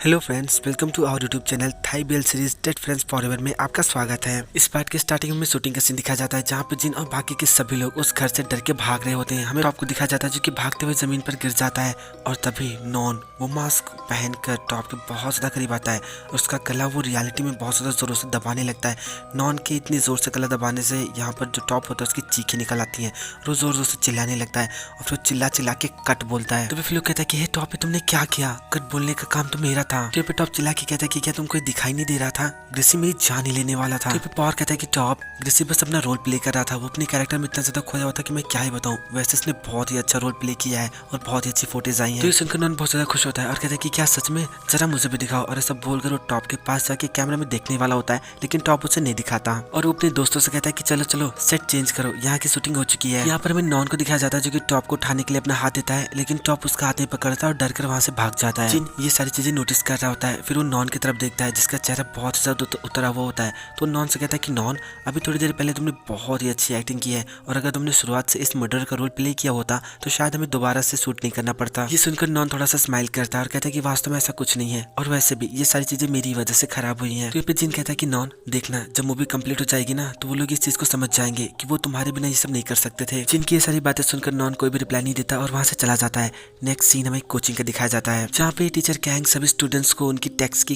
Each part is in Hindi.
Hello friends, welcome to our YouTube channel Thai bell series dead friends forever में आपका स्वागत है। इस पार्ट के स्टार्टिंग में शूटिंग का सीन दिखाया जाता है जहाँ पे जिन और बाकी के सभी लोग उस घर से डर के भाग रहे होते हैं। हमें टॉप को दिखाया जाता है जो कि भागते हुए जमीन पर गिर जाता है और तभी नॉन वो मास्क पहनकर टॉप के बहुत ज्यादा करीब आता है और उसका गला वो रियलिटी में बहुत ज्यादा जोरों से दबाने लगता है। नॉन के इतनी जोर से गला दबाने से यहाँ पर जो टॉप होता है उसकी चीखें निकल आती है और वो जोर जोर से चिल्लाने लगता है और फिर चिल्ला चिल्ला के कट बोलता है। तो फिर लोग कहता है कि हे टॉप, तुमने क्या किया? कट बोलने का काम तो मेरा था। तो टॉप चिल्ला के कहता है कि क्या तुमको दिखाई नहीं दे रहा था? ग्रेसी मेरी जान ही लेने वाला था। तो पावर कहता है कि टॉप, ग्रेसी बस अपना रोल प्ले कर रहा था, वो अपने कैरेक्टर में इतना ज्यादा खोया हुआ था कि मैं क्या ही बताऊं। वैसे इसने बहुत ही अच्छा रोल प्ले किया है और बहुत ही अच्छी फोटेज आई है। तो ये सुनकर नॉन बहुत ज्यादा खुश होता है और कहता है कि क्या सच में? जरा मुझे भी दिखाओ। और ऐसा बोलकर वो टॉप के पास जाके कैमरा में देखने वाला होता है, लेकिन टॉप उसे नहीं दिखाता और वो अपने दोस्तों से कहता है कि चलो चलो सेट चेंज करो, यहाँ की शूटिंग हो चुकी है। यहाँ पर हमें नॉन को दिखाया जाता है जो कि टॉप को उठाने के लिए अपना हाथ देता है, लेकिन टॉप उसका हाथ नहीं पकड़ता और डर कर वहाँ से भाग जाता है। जिन ये सारी चीजें नोटिस कर रहा होता है, फिर वो नॉन की तरफ देखता है जिसका चेहरा बहुत ज्यादा उतरा हुआ होता है। तो नॉन से कहता है कि नॉन, अभी थोड़ी देर पहले तुमने बहुत ही अच्छी एक्टिंग की है और अगर तुमने शुरुआत से इस मर्डर का रोल प्ले किया होता तो शायद हमें दोबारा से शूट नहीं करना पड़ता। ये सुनकर नॉन थोड़ा सा स्माइल करता है और कहता है कि वास्तव में ऐसा कुछ नहीं है और वैसे भी ये सारी चीजें मेरी वजह से खराब हुई हैं। तो ये पे जिन कहता है कि नॉन देखना, जब मूवी कंप्लीट हो जाएगी ना तो वो लोग इस चीज को समझ जाएंगे कि वो तुम्हारे बिना ये सब नहीं कर सकते थे। जिनकी ये सारी बातें सुनकर नॉन कोई भी रिप्लाई नहीं देता और वहां से चला जाता है। नेक्स्ट सीन हमें कोचिंग का दिखाया जाता है जहाँ पे टीचर कैंग सभी स्टूडेंट्स को उनकी टेस्ट की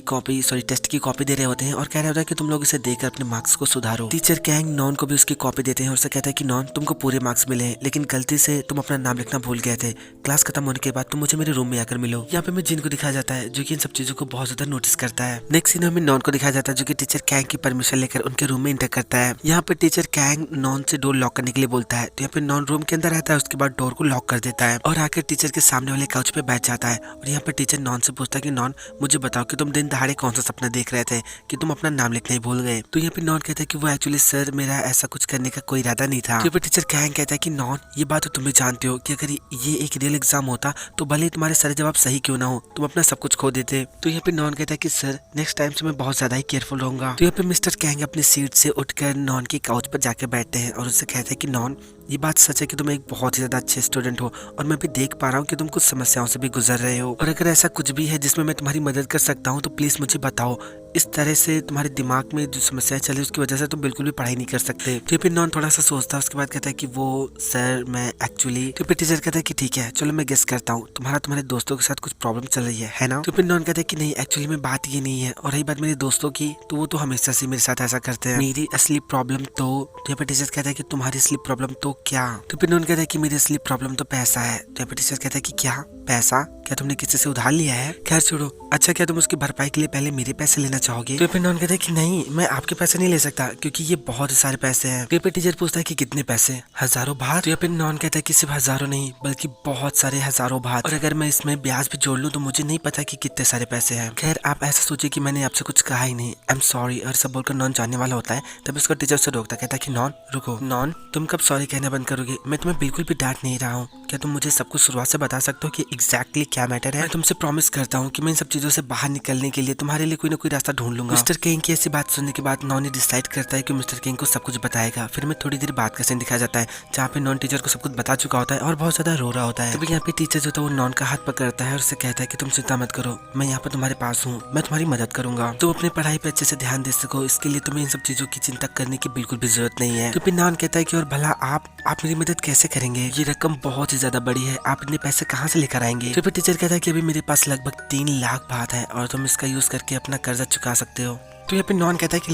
कॉपी दे रहे होते हैं और कह रहे होता है कि तुम लोग इसे देकर अपने मार्क्स को सुधारो। टीचर कैंग नॉन को भी उसकी कॉपी देते हैं और उसे कहता है कि नॉन, तुमको पूरे मार्क्स मिले हैं, लेकिन गलती से तुम अपना नाम लिखना भूल गए थे। क्लास खत्म होने के बाद तुम मुझे मेरे रूम में आकर मिलो। यहाँ पे मैं जिन को दिखाया जाता है जो कि इन सब चीजों को बहुत ज्यादा नोटिस करता है। नेक्स्ट सीन में नॉन को दिखाया जाता है जो कि टीचर कैंग की परमिशन लेकर उनके रूम में इंटर करता है। यहाँ पे टीचर कैंग नॉन से डोर लॉक करने के लिए बोलता है, तो यहाँ पे नॉन रूम के अंदर रहता है, उसके बाद डोर को लॉक कर देता है और आकर टीचर के सामने वाले काउच पे बैठ जाता है। और यहाँ पे टीचर नॉन से पूछता है कि नॉन, मुझे बताओ कि तुम दिन दहाड़े कौन सा सपना देख रहे थे कि तुम अपना नाम लिखना ही भूल गए? तो यहाँ पे नॉन कहता है कि वो एक्चुअली सर, मेरा ऐसा कुछ करने का कोई इरादा नहीं था। तो टीचर कैंग कहता है कि नॉन, ये बात तो तुम भी जानते हो कि अगर ये एक रियल एग्जाम होता तो भले ही तुम्हारे सारे जवाब सही क्यों ना हो, तुम अपना सब कुछ खो देते। तो यहाँ पे नॉन कहता है कि सर, नेक्स्ट टाइम से मैं बहुत ज्यादा ही केयरफुल रहूंगा। तो यहाँ पे मिस्टर कैंग अपनी सीट से उठकर नॉन की काउच पर जाकर बैठते हैं और उससे कहते हैं कि नॉन, ये बात सच है कि तुम एक बहुत ही ज्यादा अच्छे स्टूडेंट हो और मैं भी देख पा रहा हूँ कि तुम कुछ समस्याओं से भी गुजर रहे हो, और अगर ऐसा कुछ भी है जिसमें मैं तुम्हारी मदद कर सकता हूँ तो प्लीज मुझे बताओ। इस तरह से तुम्हारे दिमाग में जो समस्याएं चल रही उसकी वजह से तुम बिल्कुल भी पढ़ाई नहीं कर सकते। तो फिर नॉन थोड़ा सा सोचता है, उसके बाद कहता है कि वो सर, मैं एक्चुअली। तो फिर टीचर कहता है कि ठीक है चलो मैं गेस करता हूँ, तुम्हारे दोस्तों के साथ कुछ प्रॉब्लम चल रही है ना? तो फिर नॉन कहता है कि नहीं, एक्चुअली में बात ये नहीं है, और रही बात मेरे दोस्तों की तो वो तो हमेशा से मेरे साथ ऐसा करते हैं। मेरी असली प्रॉब्लम तो यहाँ पे टीचर कहता है कि तुम्हारी असली प्रॉब्लम तो क्या? तो फिर नॉन कहता है कि मेरी असली प्रॉब्लम तो पैसा है। तो यहाँ पे टीचर कहता है कि क्या पैसा? क्या तुमने किसी से उधार लिया है? खैर छोड़ो, अच्छा क्या तुम उसकी भरपाई के लिए पहले मेरे पैसे लेना चाहोगे? तो फिर नॉन कहता है कि नहीं, मैं आपके पैसे नहीं ले सकता क्योंकि ये बहुत सारे पैसे हैं। तो फिर टीचर पूछता है कि कितने पैसे? हजारों बार। तो फिर नॉन कहता है कि सिर्फ हजारों नहीं बल्कि बहुत सारे हजारों बार, और अगर मैं इसमें ब्याज भी जोड़ लूँ तो मुझे नहीं पता कि कितने सारे पैसे हैं। खैर आप ऐसा सोचिए कि मैंने आपसे कुछ कहा ही नहीं, आई एम सॉरी। और सब बोलकर नॉन जाने वाला होता है, तब उसका टीचर से रोकता, कहता है कि नॉन रुको। नॉन, तुम कब सॉरी कहना बंद करोगे? मैं तुम्हें बिल्कुल भी डांट नहीं रहा हूँ। क्या तुम मुझे सब कुछ शुरुआत से बता सकते हो कि एग्जैक्टली क्या मैटर है? मैं तुमसे प्रॉमिस करता हूँ कि मैं इन सब चीजों से बाहर निकलने के लिए तुम्हारे लिए कोई ना कोई रास्ता ढूंढ लूंगा। मिस्टर किंग की ऐसी बात सुनने के बाद नॉन डिसाइड करता है कि मिस्टर किंग को सब कुछ बताएगा। फिर मैं थोड़ी देर बाद का सीन दिखाया जाता है जहाँ पे नॉन टीचर को सब कुछ बता चुका होता है और बहुत ज्यादा रो रहा होता है। तभी यहाँ पे टीचर जो था वो नॉन का हाथ पकड़ता है और उससे कहता है कि तुम चिंता मत करो, मैं यहाँ पर तुम्हारे पास हूँ, मैं तुम्हारी मदद करूंगा। तुम अपनी पढ़ाई पे अच्छे से ध्यान दे सको, इसके लिए तुम्हें इन सब चीजों की चिंता करने की बिल्कुल भी जरूरत नहीं है। तो फिर नॉन कहता है कि और भला आप मेरी मदद कैसे करेंगे? ये रकम बहुत ही ज्यादा बड़ी है, आप इतने पैसे कहाँ से लेकर आएंगे? तो फिर टीचर कहता है कि अभी मेरे पास लगभग 3 लाख बात है और तुम इसका यूज करके अपना कर्जा चुका सकते हो। तो यहाँ पे नॉन कहता है कि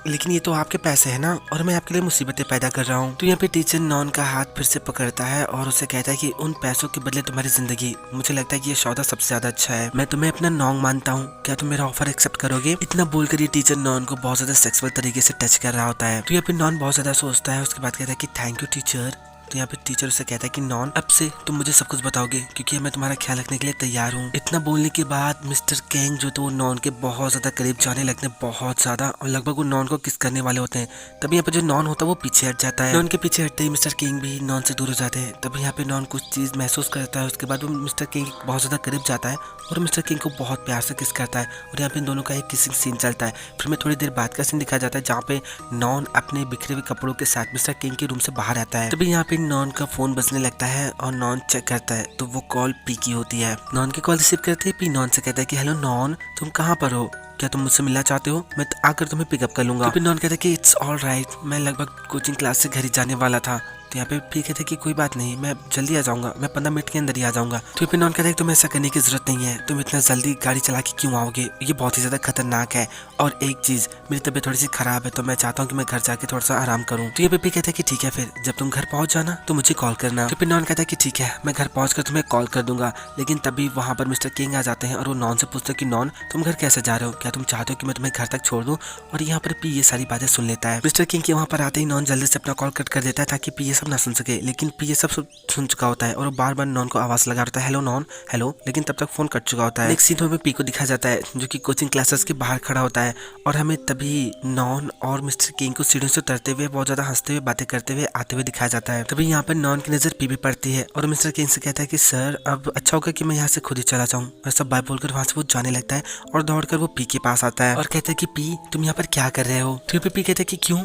लेकिन ये तो आपके पैसे है ना, और मैं आपके लिए मुसीबतें पैदा कर रहा हूँ। तो यहाँ पे टीचर नॉन का हाथ फिर से पकड़ता है और उसे कहता है कि उन पैसों के बदले तुम्हारी जिंदगी, मुझे लगता है कि ये सौदा सबसे ज्यादा अच्छा है। मैं तुम्हें अपना नॉन मानता हूँ, क्या तुम मेरा ऑफर एक्सेप्ट करोगे? इतना बोलकर ये टीचर नॉन को बहुत ज्यादा सेक्सुअल तरीके से टच कर रहा होता है। तो यहाँ पे नॉन बहुत ज्यादा सोचता है, उसके बाद कहता है कि थैंक यू टीचर। तो यहाँ पे टीचर उसे कहता है कि नॉन, अब से तुम मुझे सब कुछ बताओगे क्योंकि मैं तुम्हारा ख्याल रखने के लिए तैयार हूँ। इतना बोलने के बाद मिस्टर कैंग जो तो वो नॉन के बहुत ज्यादा करीब जाने लगते हैं, बहुत ज्यादा, और लगभग वो नॉन को किस करने वाले होते हैं। तभी यहाँ पे जो नॉन होता है वो पीछे हट जाता है। नॉन के पीछे हटते ही मिस्टर किंग भी नॉन से दूर हो जाते हैं। तभी यहाँ पे नॉन कुछ चीज महसूस करता है, उसके बाद वो मिस्टर किंग बहुत ज्यादा करीब जाता है और मिस्टर किंग को बहुत प्यार से किस करता है और यहाँ पे इन दोनों का एक किसिंग सीन चलता है। फिर मैं थोड़ी देर बाद का सीन दिखाया जाता है जहाँ पे नॉन अपने बिखरे हुए कपड़ों के साथ मिस्टर किंग के रूम से बाहर आता है। तभी यहाँ पे पे नॉन का फोन बजने लगता है और नॉन चेक करता है तो वो कॉल पी की होती है। नॉन की कॉल रिसीव करते ही पी नॉन से कहता है कि हेलो नॉन, तुम कहाँ पर हो? क्या तुम मुझसे मिलना चाहते हो? मैं आकर तुम्हें पिकअप कर लूंगा। तो फिर नॉन कहता है कि इट्स ऑल राइट, मैं लगभग कोचिंग क्लास से घर ही जाने वाला था। तो यहाँ पे पी कहते हैं कि कोई बात नहीं, मैं जल्दी आ जाऊंगा, मैं 15 मिनट के अंदर ही आ जाऊंगा। तो फिर नॉन कहता है कि तुम्हें ऐसा करने की जरूरत नहीं है, तुम इतना जल्दी गाड़ी चला के क्यों आओगे? ये बहुत ही ज्यादा खतरनाक है। और एक चीज, मेरी तबीयत थोड़ी सी खराब है तो मैं चाहता हूँ कि मैं घर जाके थोड़ा सा आराम करूँ। तो ये पी कहता है कि ठीक है, फिर जब तुम घर पहुंच जाना तो मुझे कॉल करना। तो फिर नॉन कहता है कि ठीक है, मैं घर पहुंच कर तुम्हें कॉल कर दूंगा। लेकिन तभी वहाँ पर मिस्टर किंग आ जाते हैं और वो नॉन से पूछते हैं कि नॉन, तुम घर कैसे जा रहे हो? क्या तुम चाहते हो कि मैं तुम्हें घर तक छोड़ दूं? और यहाँ पर पी ये सारी बातें सुन लेता है। मिस्टर किंग के वहाँ पर आते ही नॉन जल्दी से अपना कॉल कट कर देता है ताकि पी ये सब ना सुन सके। लेकिन पी ये सब सुन चुका होता है और वो बार बार नॉन को आवाज लगा रहा है, हेलो नॉन, हेलो। लेकिन तब तक फोन कट चुका होता है। नेक्स्ट सीन में हमें पी को दिखा जाता है जो कि कोचिंग क्लासेस के बाहर खड़ा होता है और हमें तभी नॉन और मिस्टर किंग को सीढ़ियों से उतरते हुए बहुत ज्यादा हंसते हुए बातें करते हुए आते हुए दिखाया जाता है। तभी यहाँ पर नॉन की नजर पी पे पड़ती है और मिस्टर किंग से कहता है कि सर, अब अच्छा होगा कि मैं यहाँ से खुद ही चला जाऊँ। वैसा बाय बोलकर वहां से वो जाने लगता है और दौड़कर वो पी के पास आता है और कहता है कि पी, तुम यहाँ पर क्या कर रहे हो? तो पी कहता है कि क्यों,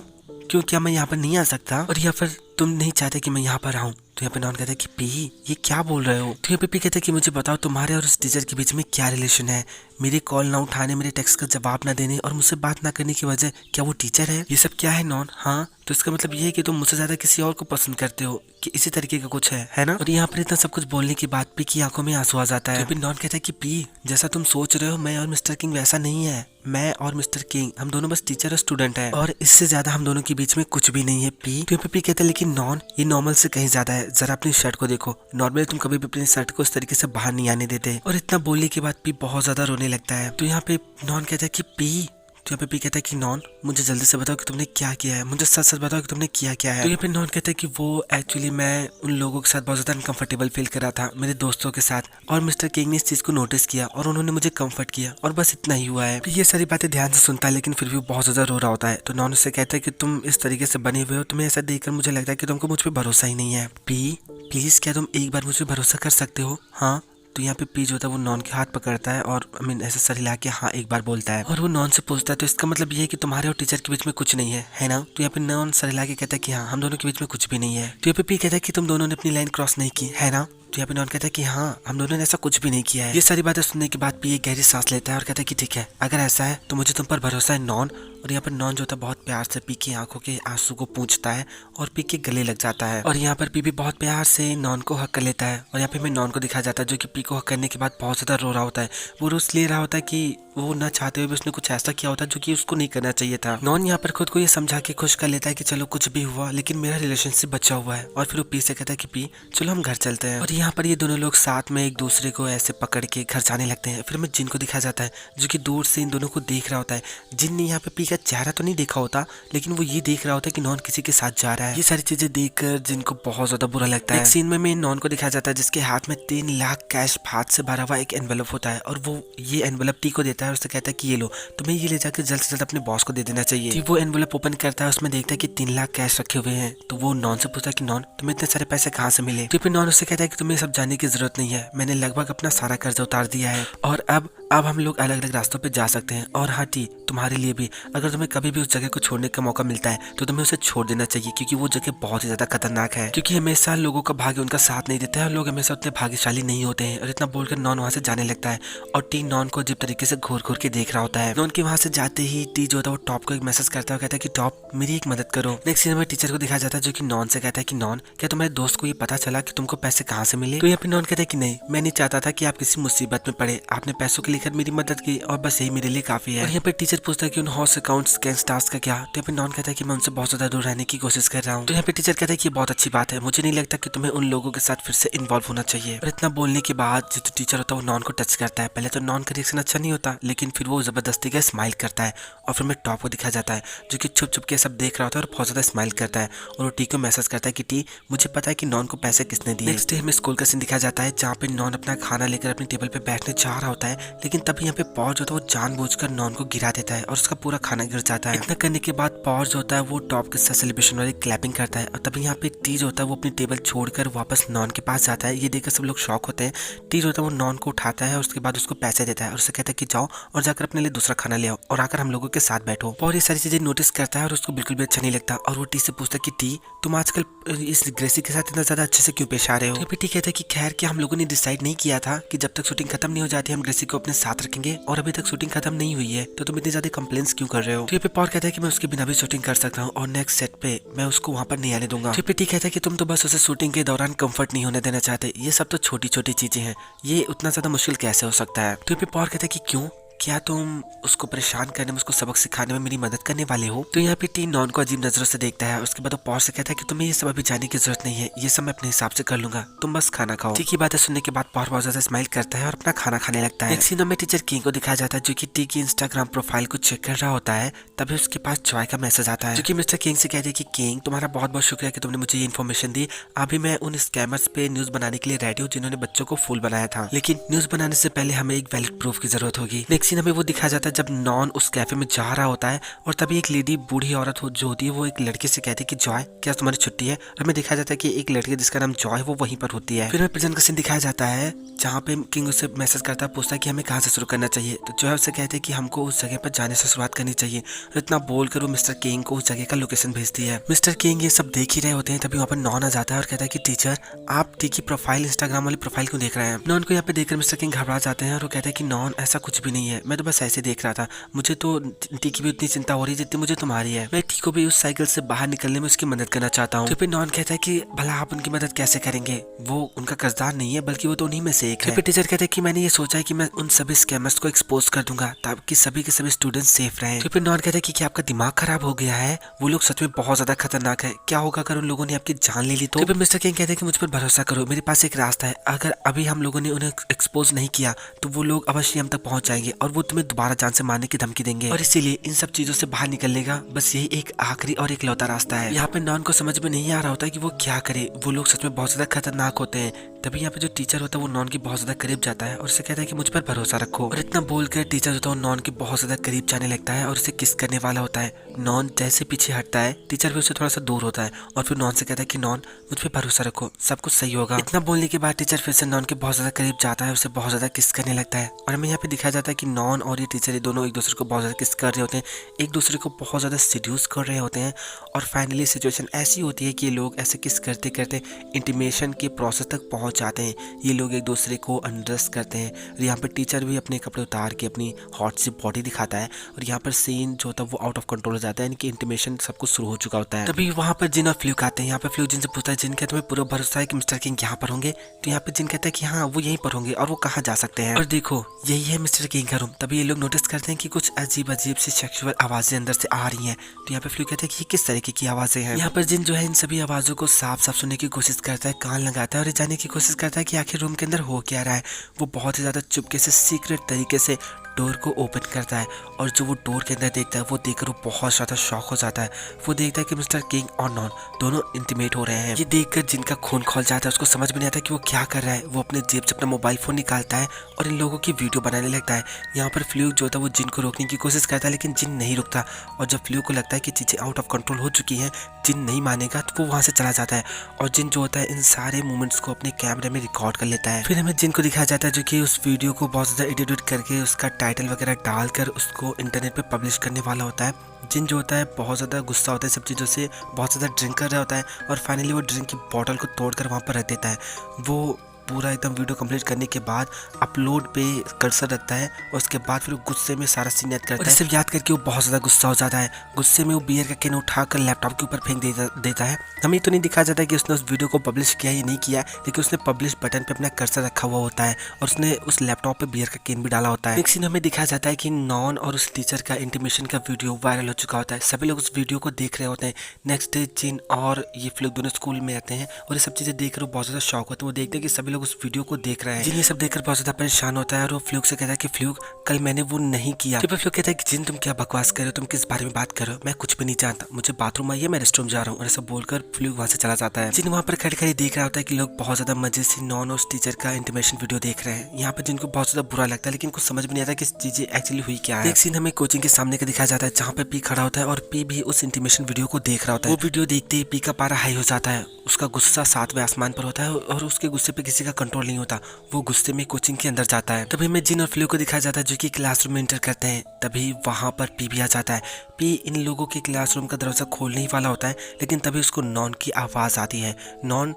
क्या मैं यहाँ पर नहीं आ सकता? और या फिर तुम नहीं चाहते कि मैं यहाँ पर आऊँ? तो यहाँ पे नॉन कहता है कि पी, ये क्या बोल रहे हो? तो यहाँ पे पी कहता है कि मुझे बताओ, तुम्हारे और उस टीचर के बीच में क्या रिलेशन है? मेरी कॉल ना उठाने, मेरे टेक्स्ट का जवाब ना देने और मुझसे बात ना करने की वजह क्या वो टीचर है? ये सब क्या है नॉन? हाँ, तो इसका मतलब ये है कि तुम मुझसे ज्यादा किसी और को पसंद करते हो, कि इसी तरीके का कुछ है ना? और यहाँ पर इतना सब कुछ बोलने के बाद पी की आंखों में आंसू आ जाता है। फिर नॉन कहता है कि पी, जैसा तुम सोच रहे हो मैं और मिस्टर किंग वैसा नहीं है। मैं और मिस्टर किंग, हम दोनों बस टीचर और स्टूडेंट है और इससे ज्यादा हम दोनों के बीच में कुछ भी नहीं है पी। तो पी कहता है लेकिन नॉन, ये नॉर्मल से कहीं ज्यादा है। जरा अपनी शर्ट को देखो, नॉर्मली तुम कभी भी अपनी शर्ट को इस तरीके से बाहर नहीं आने देते। और इतना बोलने के बाद पी बहुत ज्यादा रोने लगता है। तो यहाँ पे नॉन कहता है कि पी, तो यहाँ पे पी कहता है कि नॉन, मुझे जल्दी से बताओ कि तुमने क्या किया है, मुझे सच सच बताओ कि तुमने किया क्या है। तो यहाँ पे नॉन कहता है कि वो एक्चुअली मैं उन लोगों के साथ बहुत ज्यादा अनकंफर्टेबल फील कर रहा था, मेरे दोस्तों के साथ, और मिस्टर किंग ने इस चीज को नोटिस किया और उन्होंने मुझे कंफर्ट किया और बस इतना ही हुआ है। ये सारी बातें ध्यान से सुनता है लेकिन फिर भी वो बहुत ज्यादा रो रहा होता है। तो नॉन उससे कहता है कि तुम इस तरीके से बने हुए हो, तुम्हें ऐसा देखकर मुझे लगता है कि तुमको मुझ पर भरोसा ही नहीं है। पी प्लीज, क्या तुम एक बार मुझ पर भरोसा कर सकते हो? हाँ। तो यहाँ पे पी जो होता है वो नॉन के हाथ पकड़ता है और ऐसे सर हिला के हाँ एक बार बोलता है और वो नॉन से पूछता है, तो इसका मतलब ये है कि तुम्हारे और टीचर के बीच में कुछ नहीं है ना? तो यहाँ पे नॉन सर हिला के कहता है कि हाँ, हम दोनों के बीच में कुछ भी नहीं है। तो यहाँ पे पी कहता है कि तुम दोनों ने अपनी लाइन क्रॉस नहीं की है ना? तो यहाँ पे नॉन कहता है कि हाँ, हम दोनों ने ऐसा कुछ भी नहीं किया है। ये सारी बातें सुनने के बाद पी एक गहरी सांस लेता है और कहता है कि ठीक है, अगर ऐसा है तो मुझे तुम पर भरोसा है नॉन। और यहाँ पर नॉन जो होता है बहुत प्यार से पी की आंखों के आंसू को पूंछता है और पी के गले लग जाता है। और यहाँ पर पी भी बहुत प्यार से नॉन को हक कर लेता है। और यहाँ पे हमें नॉन को दिखाया जाता है जो कि पी को हक करने के बाद बहुत ज्यादा रो रहा होता है। वो रो इसलिए रहा होता है कि वो ना चाहते हुए भी उसने कुछ ऐसा किया होता है जो कि उसको नहीं करना चाहिए था। नॉन यहाँ पर खुद को ये समझा के खुश कर लेता है कि चलो कुछ भी हुआ लेकिन मेरा रिलेशनशिप बचा हुआ है। और फिर वो पी से कहता है कि पी, चलो हम घर चलते हैं। और यहाँ पर ये दोनों लोग साथ में एक दूसरे को ऐसे पकड़ के घर जाने लगते हैं। फिर हमें जिन को दिखाया जाता है जो कि दूर से इन दोनों को देख रहा होता है। जिन ने यहाँ पे पी का चेहरा तो नहीं देखा होता लेकिन वो ये देख रहा होता है कि नॉन किसी के साथ जा रहा है। ये सारी चीजें देखकर जिनको बहुत ज्यादा बुरा लगता है। एक सीन में नॉन को दिखाया जाता है जिसके हाथ में 3 लाख कैश हाथ से भरा हुआ एक एनवेलप होता है और वो ये एनवेलप टी को देता है और उससे कहता है कि ये लो, तुम्हें ये ले जाकर जल्द से जल्द अपने बॉस को दे देना चाहिए। वो एनवेलप ओपन करता है, उसमें देखता है कि 3 लाख कैश रखे हुए हैं। तो वो नॉन से पूछता है कि नॉन, तुम्हें इतने सारे पैसे कहाँ से मिले? तो फिर नॉन उससे कहता है कि तुम्हें सब जानने की जरूरत नहीं है, मैंने लगभग अपना सारा कर्जा उतार दिया है और अब हम लोग अलग अलग रास्तों पे जा सकते हैं। और हाँ टी, तुम्हारे लिए भी, अगर तुम्हें कभी भी उस जगह को छोड़ने का मौका मिलता है तो तुम्हें उसे छोड़ देना चाहिए क्योंकि वो जगह बहुत ही ज्यादा खतरनाक है। क्योंकि हमेशा लोगों का भाग्य उनका साथ नहीं देता है और लोग हमेशा उतने भाग्यशाली नहीं होते हैं। और इतना बोलकर नॉन वहाँ से जाने लगता है और टी नॉन को अजीब तरीके से घूर घूर के देख रहा होता है। नॉन के वहाँ से जाते ही टी जो होता है वो टॉप को एक मैसेज करता है, कहता है कि टॉप मेरी एक मदद करो। नेक्स्ट सीन में टीचर को दिखाया जाता है जो कि नॉन से कहता है कि नॉन, क्या तुम्हारे दोस्त को ये पता चला कि तुमको पैसे कहाँ से मिले? तो यहाँ पे नॉन कहता है कि नहीं, मैं नहीं चाहता था कि आप किसी मुसीबत में पड़े, आपने पैसों के लेकर मेरी मदद की और बस यही मेरे लिए काफी है। और यहाँ पे टीचर पूछता है कि उन हाउस अकाउंट्स गैंगस्टर्स का क्या? तो यहाँ पे नॉन कहता है कि मैं उनसे बहुत ज्यादा दूर रहने की कोशिश कर रहा हूँ। तो यहाँ पे टीचर कहता है कि ये बहुत अच्छी बात है, मुझे नहीं लगता कि तुम्हें उन लोगों के साथ फिर से इन्वॉल्व होना चाहिए। और इतना बोलने के बाद जो टीचर होता है वो नॉन को टच करता है। पहले तो नॉन का रिएक्शन अच्छा नहीं होता लेकिन फिर वो जबरदस्ती का स्माइल करता है। और फिर मैं टॉप को दिखाया जाता है जो कि छुप छुप के सब देख रहा होता है और बहुत ज्यादा स्माइल करता है और वो टी को मैसेज करता है कि टी, मुझे पता है कि नॉन को पैसे किसने दिए। नेक्स्ट डे हमें स्कूल का सीन दिखाया जाता है जहाँ पे नॉन अपना खाना लेकर अपनी टेबल पे बैठने जा रहा होता है लेकिन तभी यहाँ पे पॉज होता है वो जानबूझकर नॉन को गिरा देता है और उसका पूरा खाना खाना गिर जाता है। इतना करने के बाद पॉज जो होता है वो टॉप के साथ सेलिब्रेशन वाली क्लैपिंग करता है और तभी यहाँ पे टीज होता है वो अपनी टेबल छोड़कर वापस नॉन के पास जाता है। ये देखकर सब लोग शॉक होते हैं। टीज होता है वो नॉन को उठाता है और उसके बाद उसको पैसे देता है और उससे कहता है कि जाओ और जाकर अपने लिए दूसरा खाना ले आओ और आकर हम लोगों के साथ बैठो। और ये सारी चीजें नोटिस करता है और उसको बिल्कुल भी अच्छा नहीं लगता और वो टी से पूछता है कि टी तुम आजकल इस ग्रेसी के साथ इतना ज्यादा अच्छे से क्यों पेश आ रहे हो। तो टी कहता है कि खैर कि हम लोगों ने डिसाइड नहीं किया था कि जब तक शूटिंग खत्म नहीं हो जाती हम ग्रेसी को अपने साथ रखेंगे और अभी तक शूटिंग खत्म नहीं हुई है तो तुम इतनी ज्यादा कंप्लेंट्स क्यों कर रहे हो। तो पॉल कहता है कि मैं उसके बिना भी शूटिंग कर सकता हूँ और नेक्स्ट सेट पे मैं उसको वहाँ पर नहीं आने दूंगा। तो टी कहता है कि तुम तो बस उसे शूटिंग के दौरान कंफर्ट नहीं होने देना चाहते। ये सब तो छोटी छोटी चीजें हैं, ये उतना ज्यादा मुश्किल कैसे हो सकता है। तो पॉल कहता है कि क्यों, क्या तुम उसको परेशान करने में उसको सबक सिखाने में मेरी मदद करने वाले हो। तो यहाँ पे टी नॉन को अजीब नजरों से देखता है। उसके बाद वो पॉल से कहता है कि तुम्हें ये सब अभी जाने की जरूरत नहीं है, ये सब मैं अपने हिसाब से कर लूंगा, तुम बस खाना खाओ। टी की बातें सुनने के बाद पॉल बहुत ज्यादा स्माइल करता है और अपना खाना खाने लगता है। एक सीन में टीचर किंग को दिखाया जाता है जो कि टी की इंस्टाग्राम प्रोफाइल को चेक कर रहा होता है। तभी उसके पास जॉय का मैसेज आता है जो कि मिस्टर किंग से कहते हैं कि किंग तुम्हारा बहुत बहुत शुक्रिया कि तुमने मुझे ये इन्फॉर्मेशन दी। अभी मैं उन स्कैमर्स पे न्यूज बनाने के लिए रेडी हूँ जिन्होंने बच्चों को फूल बनाया था, लेकिन न्यूज बनाने से पहले हमें एक वैलिड प्रूफ की जरूरत होगी। नेक्स्ट सीन हमें वो दिखाया जाता है जब नॉन उस कैफे में जा रहा होता है और तभी एक लेडी बूढ़ी औरत जो होती है वो एक लड़के से कहती है कि जॉय क्या तुम्हारी छुट्टी है। और हमें दिखाया जाता है कि एक लड़की जिसका नाम जॉय वो वहीं पर होती है। फिर हमें प्रेजेंट का सीन दिखाया जाता है जहाँ पे किंग उससे मैसेज करता है, पूछता है कि हमें कहाँ से शुरू करना चाहिए। तो जॉय उससे कहते हैं कि हमको उस जगह पर जाने से शुरुआत करनी चाहिए। और इतना बोलकर वो मिस्टर किंग को उस जगह का लोकेशन भेजती है। मिस्टर किंग ये सब देख ही रहे होते हैं तभी वहाँ पर नॉन आ जाता है और कहता है कि टीचर आप टी की प्रोफाइल इंस्टाग्राम वाली प्रोफाइल क्यों देख रहे हैं। नॉन को यहाँ पे देखकर मिस्टर किंग घबरा जाते हैं और वो कहते हैं कि नॉन ऐसा कुछ भी नहीं है, मैं तो बस ऐसे देख रहा था, मुझे तो टी की भी उतनी चिंता हो रही है जितनी मुझे तुम्हारी है। मैं टी को भी उस साइकिल से बाहर निकलने में उसकी मदद करना चाहता हूँ। तो फिर नॉन कहता है कि भला आप उनकी मदद कैसे करेंगे, वो उनका कर्जदार नहीं है बल्कि वो तो उन्हीं में से एक है। टीचर कहते हैं कि मैंने ये सोचा है कि मैं उन सभी स्कैमर्स को एक्सपोज कर दूंगा ताकि सभी के सभी स्टूडेंट्स सेफ रहें। तो फिर नॉन कहता है कि क्या आपका दिमाग खराब हो गया है, वो लोग सच में बहुत ज्यादा खतरनाक है, क्या होगा अगर उन लोगों ने आपकी जान ले ली तो। फिर मिस्टर किंग कहते हैं कि मुझ पर भरोसा करो, मेरे पास एक रास्ता है, अगर अभी हम लोगों ने उन्हें एक्सपोज नहीं किया तो वो लोग अवश्य हम तक पहुंच जाएंगे और वो तुम्हें दोबारा जान से मारने की धमकी देंगे और इसीलिए इन सब चीजों से बाहर निकलने का बस यही एक आखिरी और एक लौता रास्ता है। यहाँ पे नॉन को समझ में नहीं आ रहा होता कि वो क्या करे, वो लोग सच में बहुत ज्यादा खतरनाक होते हैं। तभी यहाँ पे जो टीचर होता है वो नॉन के बहुत ज्यादा करीब जाता है और उसे कहता है कि मुझ पर भरोसा रखो। और इतना बोलकर टीचर होता है नॉन के बहुत ज्यादा करीब जाने लगता है और उसे किस करने वाला होता है। नॉन जैसे पीछे हटता है टीचर भी उससे थोड़ा सा दूर होता है और फिर नॉन से कहता है कि नॉन मुझ पर भरोसा रखो, सब कुछ सही होगा। इतना बोलने के बाद टीचर फिर से नॉन के बहुत ज्यादा करीब जाता है, उसे बहुत ज्यादा किस करने लगता है और हमें यहाँ पे दिखाया जाता है कि नॉन और ये टीचर ये दोनों एक दूसरे को बहुत ज्यादा किस कर रहे होते हैं, एक दूसरे को बहुत ज्यादा सीड्यूस कर रहे होते हैं। और फाइनली सिचुएशन ऐसी होती है कि ये लोग ऐसे किस करते करते इंटीमेशन के प्रोसेस तक पहुंच जाते हैं। ये लोग एक दूसरे को अंडरस्ट करते हैं और यहाँ पर टीचर भी अपने कपड़े उतार के अपनी हॉट सी बॉडी दिखाता है और यहाँ पर सीन जो होता है वो आउट ऑफ कंट्रोल हो जाता है, यानी कि इंटीमेशन सब कुछ शुरू हो चुका होता है। तभी वहाँ पर जिन और फ्लूक आते हैं। यहाँ पर फ्लूक जिन से पूछता है जिन कहते हैं पूरा भरोसा है कि मिस्टर किंग यहाँ पर होंगे। तो यहाँ पे जिन कहता है कि हाँ वो यहीं पर होंगे और वो कहाँ जा सकते हैं। और देखो यही है मिस्टर किंग का रूम। तभी ये लोग नोटिस करते हैं कि कुछ अजीब अजीब सी सेक्सुअल आवाजें अंदर से आ रही हैं। तो यहाँ पे फ्लूक कहते हैं कि किस तरीके की आवाजें हैं। यहाँ पर जिन जो है इन सभी आवाजों को साफ साफ सुनने की कोशिश करता है, कान लगाता है और जानने की कोशिश करता है कि आखिर रूम के अंदर हो क्या रहा है। वो बहुत ही ज्यादा चुपके से सीक्रेट तरीके से डोर को ओपन करता है और जो वो डोर के अंदर देखता है वो देखकर वो बहुत ज्यादा शॉक हो जाता है। वो देखता है कि मिस्टर किंग और नॉन दोनों इंटीमेट हो रहे हैं। ये देखकर जिनका खून खौल जाता है, उसको समझ में नहीं आता कि वो क्या कर रहा है। वो अपने जेब से अपना मोबाइल फोन निकालता है और इन लोगों की वीडियो बनाने लगता है। यहाँ पर फ्लूक जो होता है वो जिन को रोकने की कोशिश करता है लेकिन जिन नहीं रुकता और जब फ्लूक को लगता है कि चीजें आउट ऑफ कंट्रोल हो चुकी हैं, जिन नहीं मानेगा तो वो वहाँ से चला जाता है और जिन जो होता है इन सारे मूवमेंट्स को अपने कैमरे में रिकॉर्ड कर लेता है। फिर हमें जिन को दिखाया जाता है जो कि उस वीडियो को बहुत ज्यादा एडिट करके उसका टाइटल वगैरह डालकर उसको इंटरनेट पे पब्लिश करने वाला होता है। जिन जो होता है बहुत ज़्यादा गुस्सा होता है सब चीज़ों से, बहुत ज़्यादा ड्रिंक कर रहा होता है और फाइनली वो ड्रिंक की बॉटल को तोड़कर वहाँ पर रख देता है। वो पूरा एकदम वीडियो कंप्लीट करने के बाद अपलोड पे कर्सर रखता है और उसके बाद फिर गुस्से में सारा सीन याद करता है। सिर्फ याद करके वो बहुत ज़्यादा गुस्सा हो जाता है। गुस्से में वो बियर का कैन उठाकर लैपटॉप के ऊपर फेंक देता है। हमें तो नहीं दिखाया जाता है कि उसने उस वीडियो को पब्लिश किया या नहीं किया, लेकिन उसने पब्लिश बटन पे अपना कर्सर रखा हुआ होता है और उसने उस लैपटॉप पे बियर का कैन भी डाला होता है। नेक्स्ट सीन हमें दिखाया जाता है कि नॉन और उस टीचर का इंटीमेशन का वीडियो वायरल हो चुका होता है। सभी लोग उस वीडियो को देख रहे होते हैं। नेक्स्ट डे जिन और ये फ्लूक दोनों स्कूल में आते हैं और ये सब चीज़ें देखकर वो बहुत ज़्यादा शॉक होते हैं। वो देखते हैं कि सभी लोग उस वीडियो को देख रहे हैं। जिन ये सब देखकर बहुत ज्यादा परेशान होता है और वो फ्लूक से कहता है कि फ्लूक कल मैंने वो नहीं किया। जब फ्लूक कहता है कि जिन तुम क्या बकवास कर रहे हो, तुम किस बारे में बात कर रहे हो, मैं कुछ भी नहीं जानता, मुझे बाथरूम आइए, मैं रेस्टरूम जा रहा हूँ, और ऐसा बोलकर फ्लूक वहां से चला जाता है। जिन वहाँ पर खड़े खड़े देख रहा होता है कि लोग बहुत ज्यादा मजे से नॉन और टीचर का इंटीमेशन वीडियो देख रहे हैं। यहाँ पर जिनको बहुत ज्यादा बुरा लगता है, लेकिन कुछ समझ में नहीं आता कि चीजें एक्चुअली हुई क्या है। एक सीन हमें कोचिंग के सामने का दिखाया जाता है जहाँ पे पी खड़ा होता है और पी भी उस इंटीमेशन वीडियो को देख रहा होता है। वो वीडियो देखते ही पी का पारा हाई हो जाता है, उसका गुस्सा 7वें आसमान पर होता है और उसके गुस्से पे किसी का कंट्रोल नहीं होता। वो गुस्से में कोचिंग के अंदर जाता है। तभी हमें जिन और फ्लू को दिखाया जाता है जो कि क्लासरूम में एंटर करते हैं। तभी वहां पर पी भी आ जाता है। पी इन लोगों के क्लासरूम का दरवाजा खोलने ही वाला होता है, लेकिन तभी उसको नॉन की आवाज आती है। नॉन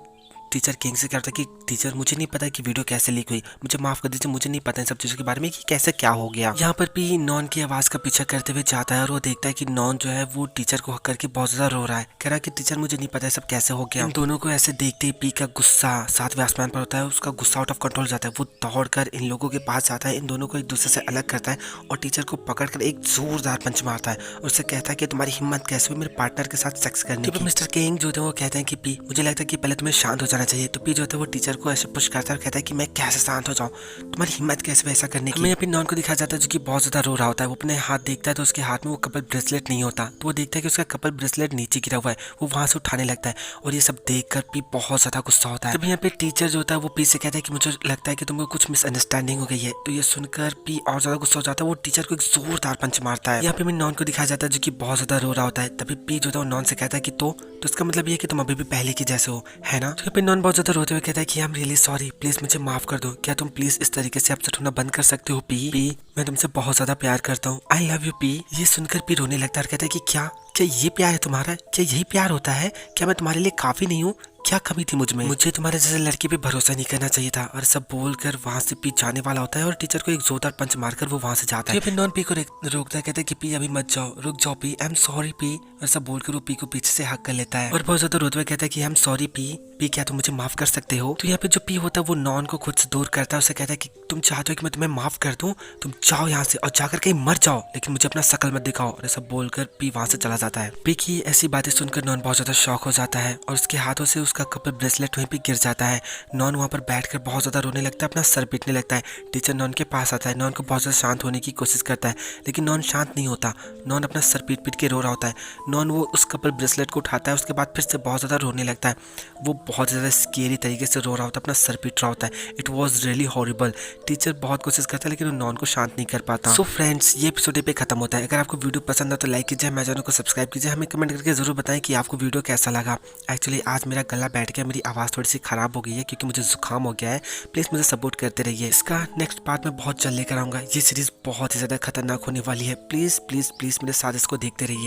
टीचर किंग से कहता है कि टीचर मुझे नहीं पता कि वीडियो कैसे लीक हुई, मुझे माफ कर दीजिए, मुझे नहीं पता इन सब चीज़ों के बारे में कि कैसे क्या हो गया। यहाँ पर पी नॉन की आवाज़ का पीछा करते हुए जाता है और वो देखता है कि नॉन जो है वो टीचर को हक करके बहुत ज़्यादा रो रहा है, कह रहा है कि टीचर मुझे नहीं पता सब कैसे हो गया। इन दोनों को ऐसे देखते ही पी का गुस्सा 7वें आसमान पर होता है, उसका गुस्सा आउट ऑफ कंट्रोल जाता है। वो दौड़कर इन लोगों के पास जाता है, इन दोनों को एक दूसरे से अलग करता है और टीचर को पकड़कर एक जोरदार पंच मारता है और उससे कहता है कि तुम्हारी हिम्मत कैसे हुई मेरे पार्टनर के साथ सेक्स करने की। मिस्टर किंग जो थे वो कहते हैं कि पी मुझे लगता है कि पहले तुम्हें शांत हो जाना चाहिए। तो पी जो वो टीचर को ऐसे पुश करता है और कहता है कि मैं कैसे शांत हो जाऊं, तुम्हारी हिम्मत कैसे वैसा करने की। हमें अपनी नॉन को दिखाया जाता है जो कि बहुत ज्यादा रो रहा होता है। वो अपने हाथ देखता है तो उसके हाथ में वो कपल ब्रेसलेट नहीं होता, तो वो देखता है कि उसका कपल ब्रेसलेट नीचे गिरा हुआ है। वो वहां से उठाने लगता है और ये सब देखकर पी बहुत ज्यादा गुस्सा होता है। जब यहाँ पे टीचर जो होता है वो पी से कहता है कि मुझे लगता है कि तुमको कुछ मिसअंडरस्टैंडिंग हो गई है। तो ये सुनकर पी और ज्यादा गुस्सा हो जाता है, वो टीचर को एक जोरदार पंच मारता है। यहाँ पे नॉन को दिखाया जाता है जो कि बहुत ज्यादा रो रहा होता है। तभी पी जो था वो नॉन से कहता है कि तो इसका मतलब ये कि तुम अभी भी पहले की जैसे हो, है ना। तो यहाँ पे नॉन बहुत ज्यादा रोते हुए कहता है कि I am really sorry, please मुझे माफ कर दो, क्या तुम प्लीज इस तरीके से अपसेट होना बंद कर सकते हो। पी मैं तुमसे बहुत ज्यादा प्यार करता हूँ, आई लव यू पी। ये सुनकर पी रोने लगता है और कहता है कि क्या ये प्यार है तुम्हारा, क्या यही प्यार होता है, क्या मैं तुम्हारे लिए काफी नहीं हूँ, क्या कमी थी मुझ में, मुझे तुम्हारे जैसे लड़की पे भरोसा नहीं करना चाहिए था। और सब बोलकर वहां से पी जाने वाला होता है और टीचर को एक जोरदार पंच मारकर वो वहां से जाता है। फिर नॉन पी को रोकता है, कहता है कि पी अभी मत जाओ, रुक जाओ P, I am sorry P. और सब बोलकर वो पी को पीछे से हक कर लेता है और बहुत ज्यादा रोते हुए कहता है कि आई एम सॉरी पी क्या तुम मुझे माफ कर सकते हो। तो यहाँ पे जो पी होता है वो नॉन को खुद से दूर करता है, उसे कहता है कि तुम चाहते हो कि मैं तुम्हें माफ कर दूं, तुम जाओ यहाँ से और जाकर कहीं मर जाओ, लेकिन मुझे अपना शकल मत दिखाओ। और सब बोलकर पी वहां से चला जाता है। पी की ऐसी बातें सुनकर नॉन बहुत ज्यादा शॉक हो जाता है और उसके हाथों से उसका कपल ब्रेसलेट वहीं पे गिर जाता है। नॉन वहाँ पर बैठकर बहुत ज्यादा रोने लगता है, अपना सर पीटने लगता है। टीचर नॉन के पास आता है, नॉन को बहुत ज्यादा शांत होने की कोशिश करता है, लेकिन नॉन शांत नहीं होता। नॉन अपना सर पीट पीट के रो रहा होता है। नॉन वो उस कपल ब्रेसलेट को उठाता है, उसके बाद फिर से बहुत ज्यादा रोने लगता है। वो बहुत ज्यादा स्केरी तरीके से रो रहा होता है, अपना सर पीट रहा होता है। It was really horrible. Teacher बहुत कोशिश करता है लेकिन वो नॉन को शांत नहीं कर पाता। सो फ्रेंड्स, ये एपिसोड पे खत्म होता है। अगर आपको वीडियो पसंद है तो लाइक कीजिए, हमारे चैनल को सब्सक्राइब कीजिए, हमें कमेंट करके जरूर बताएं कि आपको वीडियो कैसा लगा। एक्चुअली आज मेरा गला बैठ गया, मेरी आवाज़ थोड़ी सी खराब हो गई है क्योंकि मुझे जुकाम हो गया है। प्लीज़ मुझे सपोर्ट करते रहिए। इसका नेक्स्ट पार्ट में बहुत जल्द लेकर आऊँगा। ये सीरीज़ बहुत ही ज़्यादा खतरनाक होने वाली है। प्लीज़ प्लीज़ प्लीज़ मेरे साथ इसको देखते रहिए।